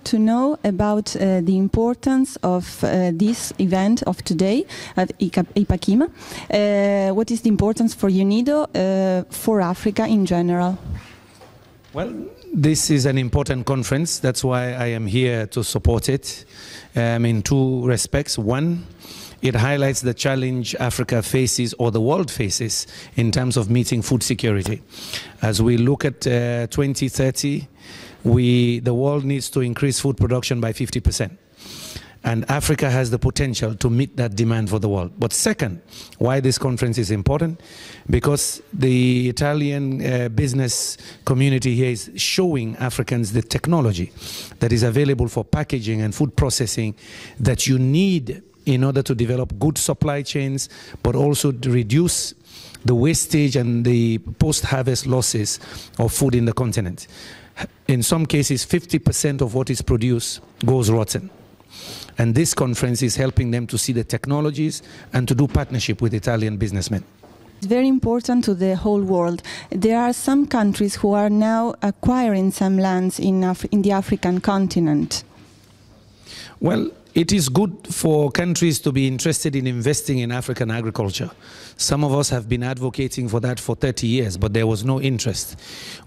like to know about the importance of this event of today at IPACK-IMA. What is the importance for UNIDO, for Africa in general? Well, this is an important conference. That's why I am here to support it in two respects. One, it highlights the challenge Africa faces, or the world faces, in terms of meeting food security. As we look at 2030, the world needs to increase food production by 50%. And Africa has the potential to meet that demand for the world. But second, why this conference is important? Because the Italian business community here is showing Africans the technology that is available for packaging and food processing that you need in order to develop good supply chains, but also to reduce the wastage and the post-harvest losses of food in the continent. In some cases, 50% of what is produced goes rotten. And this conference is helping them to see the technologies and to do partnership with Italian businessmen. It's very important to the whole world. There are some countries who are now acquiring some lands in the African continent. Well, it is good for countries to be interested in investing in African agriculture. Some of us have been advocating for that for 30 years, but there was no interest.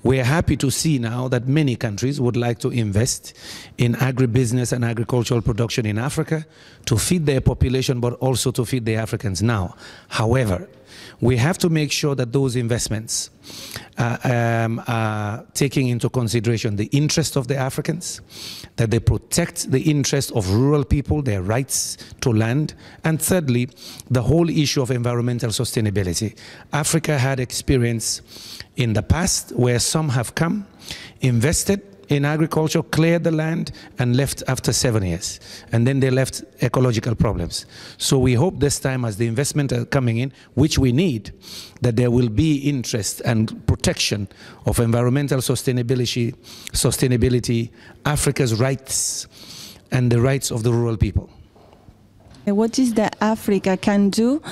We are happy to see now that many countries would like to invest in agribusiness and agricultural production in Africa to feed their population, but also to feed the Africans now. However, we have to make sure that those investments are taking into consideration the interest of the Africans, that they protect the interest of rural people, their rights to land, and thirdly, the whole issue of environmental sustainability. Africa had experience in the past where some have come, invested in agriculture, cleared the land, and left after 7 years. And then they left ecological problems. So we hope this time, as the investment are coming in, which we need, that there will be interest and protection of environmental sustainability, Africa's rights, and the rights of the rural people. What is that Africa can do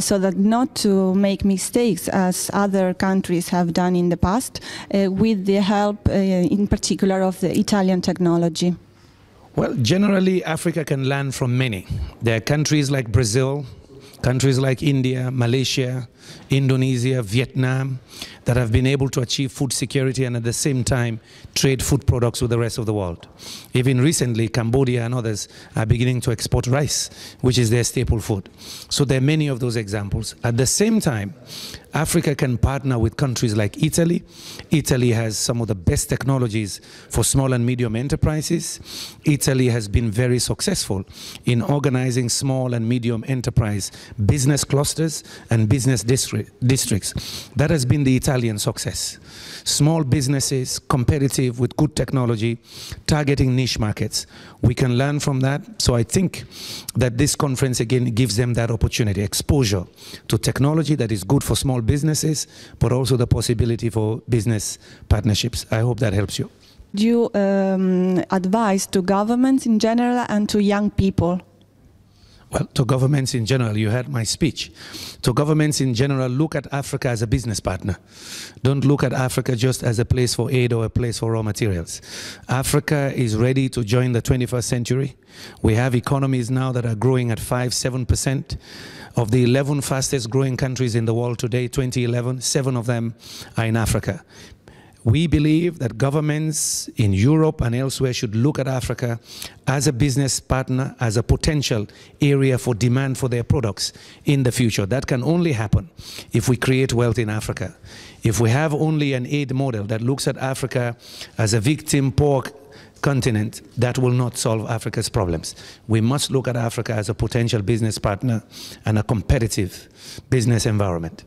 so that not to make mistakes as other countries have done in the past with the help in particular of the Italian technology? Well, generally Africa can learn from many. There are countries like Brazil, countries like India, Malaysia, Indonesia, Vietnam, that have been able to achieve food security and at the same time trade food products with the rest of the world. Even recently, Cambodia and others are beginning to export rice, which is their staple food. So there are many of those examples. At the same time, Africa can partner with countries like Italy. Italy has some of the best technologies for small and medium enterprises. Italy has been very successful in organizing small and medium enterprise business clusters and business districts. That has been the Italian success. Small businesses, competitive with good technology, targeting niche markets. We can learn from that. So I think that this conference again gives them that opportunity, exposure to technology that is good for small businesses, but also the possibility for business partnerships. I hope that helps you. Do you advise to governments in general and to young people? Well, to governments in general, you heard my speech. To governments in general, look at Africa as a business partner. Don't look at Africa just as a place for aid or a place for raw materials. Africa is ready to join the 21st century. We have economies now that are growing at 5–7%. Of the 11 fastest growing countries in the world today, 2011, 7 of them are in Africa. We believe that governments in Europe and elsewhere should look at Africa as a business partner, as a potential area for demand for their products in the future. That can only happen if we create wealth in Africa. If we have only an aid model that looks at Africa as a victim poor continent, that will not solve Africa's problems. We must look at Africa as a potential business partner and a competitive business environment.